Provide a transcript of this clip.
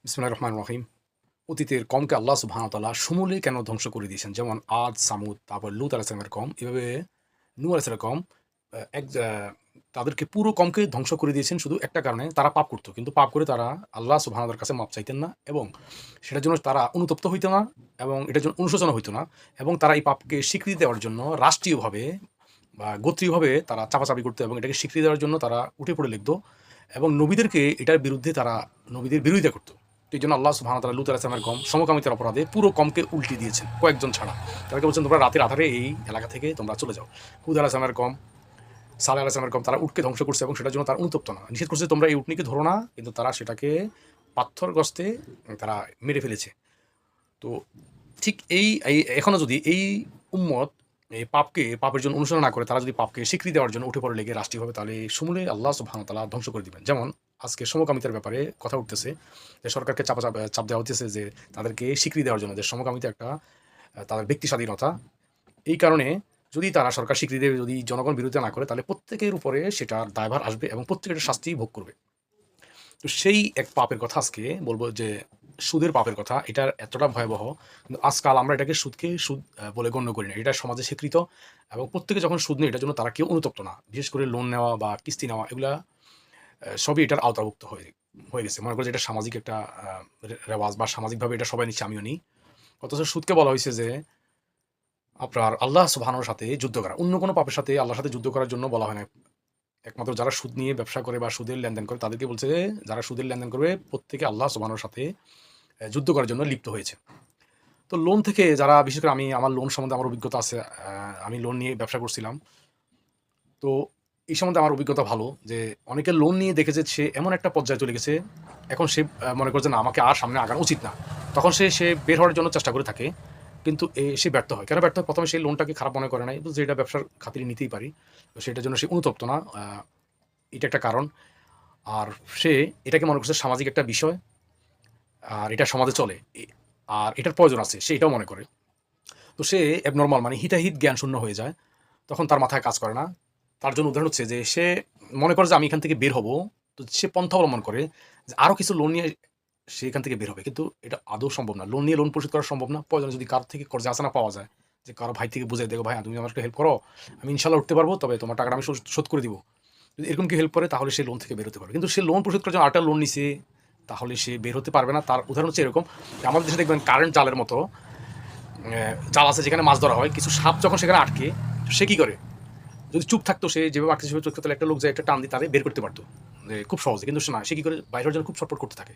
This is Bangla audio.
বিসমিল্লাহির রহমানির রহিম। অতীতের কমকে আল্লাহ সুবহানাহু ওয়া তাআলা সমূলে কেন ধ্বংস করে দিয়েছেন? যেমন আদ, সামুদ, তারপর লূত আলাইহিস সালামের কম, এভাবে নূহ আলাইহিস সালামের কম আ এক জা তাদেরকে পুরো কমকে ধ্বংস করে দিয়েছেন শুধু একটা কারণে, তারা পাপ করত। কিন্তু পাপ করে তারা আল্লাহ সুবহানাহু ওয়া তাআলার কাছে মাপ চাইতেন না এবং সেটার জন্য তারা অনুতপ্ত হইত না এবং এটার জন্য অনুশোচনা হইত না এবং তারা এই পাপকে স্বীকৃতি দেওয়ার জন্য রাষ্ট্রীয়ভাবে বা গোত্রীয়ভাবে তারা চাপাচাপি করত এবং এটাকে স্বীকৃতি দেওয়ার জন্য তারা উঠে পড়ে লিখত এবং নবীদেরকে এটার বিরুদ্ধে তারা নবীদের বিরোধিতা করত। তো এইজন্য আল্লাহ সুবহানাহু ওয়া তাআলা লূত আলাইহিস সালামের কম সমকামিতার অপরাধে পুরো কমকে উল্টিয়ে দিয়েছেন কয়েকজন ছাড়া। তাদেরকে বলছেন, তোমরা রাতের আঁধারে এই এলাকা থেকে তোমরা চলে যাও। হুদ আলাইহিস সালামের কম, সালেহ আলাইহিস সালামের কম, তারা উটকে ধ্বংস করছে এবং সেটার জন্য তারা অনুতপ্ত না। নিষেধ করছে তোমরা এই উটনীকে ধরো না, কিন্তু তারা সেটাকে পাথরগ্রস্তে তারা মেরে ফেলেছে। তো ঠিক এখনো যদি এই উম্মত এই পাপের জন্য অনুসরণ না করে তারা যদি পাপকে স্বীকৃতি দেওয়ার জন্য উঠে পড়ে লেগে রাষ্ট্রীয়ভাবে, তাহলে সমূলে আল্লাহ সুবহানাহু ওয়া তাআলা ধ্বংস করে দিবেন। যেমন আজকে সমকামিতার ব্যাপারে কথা উঠতেছে যে সরকারকে চাপ দেওয়া হচ্ছে যে তাদেরকে স্বীকৃতি দেওয়ার জন্য যে সমকামিতা একটা তাদের ব্যক্তি স্বাধীনতা। এই কারণে যদি তারা সরকার স্বীকৃতি দেবে, যদি জনগণ বিরোধিতা না করে, তাহলে প্রত্যেকের উপরে সেটার দায়ভার আসবে এবং প্রত্যেকের শাস্তি ভোগ করবে। তো সেই এক পাপের কথা আজকে বলব, যে সুদের পাপের কথা। এটার এতটা ভয়াবহ, কিন্তু আজকাল আমরা এটাকে সুদ বলে গণ্য করি না। এটা সমাজে স্বীকৃত এবং প্রত্যেকে যখন সুদ নেয় এটার জন্য তারা কেউ অনুতপ্ত না। বিশেষ করে লোন নেওয়া বা কিস্তি নেওয়া, এগুলা সবই এটার আওতাভুক্ত হয়ে গেছে। মনে করি যে এটা সামাজিক একটা রেওয়াজ বা সামাজিকভাবে এটা সবাই নিচ্ছে, আমিও নিই। অথচ সুদকে বলা হয়েছে যে আপনার আল্লাহ সুবহানাহুর সাথে যুদ্ধ করা। অন্য কোনো পাপের সাথে আল্লাহর সাথে যুদ্ধ করার জন্য বলা হয় না। একমাত্র যারা সুদ নিয়ে ব্যবসা করে বা সুদের লেনদেন করে তাদেরকে বলছে যে যারা সুদের লেনদেন করবে প্রত্যেকে আল্লাহ সুবহানাহুর সাথে যুদ্ধ করার জন্য লিপ্ত হয়েছে। তো লোন থেকে যারা, বিশেষ করে আমার লোন সম্বন্ধে আমার অভিজ্ঞতা আছে। আমি লোন নিয়ে ব্যবসা করছিলাম। তো এই সম্বন্ধে আমার অভিজ্ঞতা ভালো, যে অনেকে লোন নিয়ে দেখেছে সে এমন একটা পর্যায়ে চলে গেছে, এখন সে মনে করছে না আমাকে আর সামনে আগানো উচিত না। তখন সে বের হওয়ার জন্য চেষ্টা করে থাকে। কিন্তু সে ব্যর্থ হয়। কেন ব্যর্থ হয়? ১ম এ সেই লোনটাকে খারাপ মনে করে নাই। যে এটা ব্যবসার খাতিরে নিতেই পারি। তো সেটার জন্য সে অনুতপ্ত না। এটা একটা কারণ। আর সে এটাকে মনে করছে সামাজিক একটা বিষয়। আর এটা সমাজে চলে। আর এটার প্রয়োজন আছে। সে এটাও মনে করে। তো সে অ্যাবনরমাল, মানে হিতাহিত জ্ঞান শূন্য হয়ে যায়। তখন তার মাথায় কাজ করে না। তার জন্য উদাহরণ হচ্ছে যে সে মনে করে যে আমি এখান থেকে বের হব। তো সে পন্থা অবলম্বন করে যে আরো কিছু লোন নিয়ে সে এখান থেকে বের হবে। কিন্তু এটা আদৌ সম্ভব না। লোন নিয়ে লোন পরিশোধ করা সম্ভব না। প্রয়োজনে যদি কারো থেকে কর্জে হাসানা পাওয়া যায়, যে কারো ভাই থেকে বুঝাই, দেখো ভাই তুমি আমাকে হেল্প করো, আমি ইনশাআল্লাহ উঠতে পারবো, তবে তোমার টাকাটা আমি শোধ করে দিব। যদি এরকম কেউ হেল্প করে তাহলে সে লোন থেকে বের হতে পারবে। কিন্তু সে লোন পরিশোধ করার জন্য আরেকটা লোন নিছে, তাহলে সে বের হতে পারবে না। তার উদাহরণ হচ্ছে এরকম যে আমাদের দেশে দেখবেন কারেন্ট জালের মতো জাল আছে যেখানে মাছ ধরা হয়। কিছু সাপ যখন সেখানে আটকে, সে কি করে? যদি চুপ থাকতো, সে যেভাবে আটকে সেভাবে চুপ থাকতো, একটা লোক যায় একটা টান দিয়ে তারে বের করতে পারতো খুব সহজে। কিন্তু সে না, সে কি করে? বাইরে হওয়ার জন্য খুব ছটফট করতে থাকে।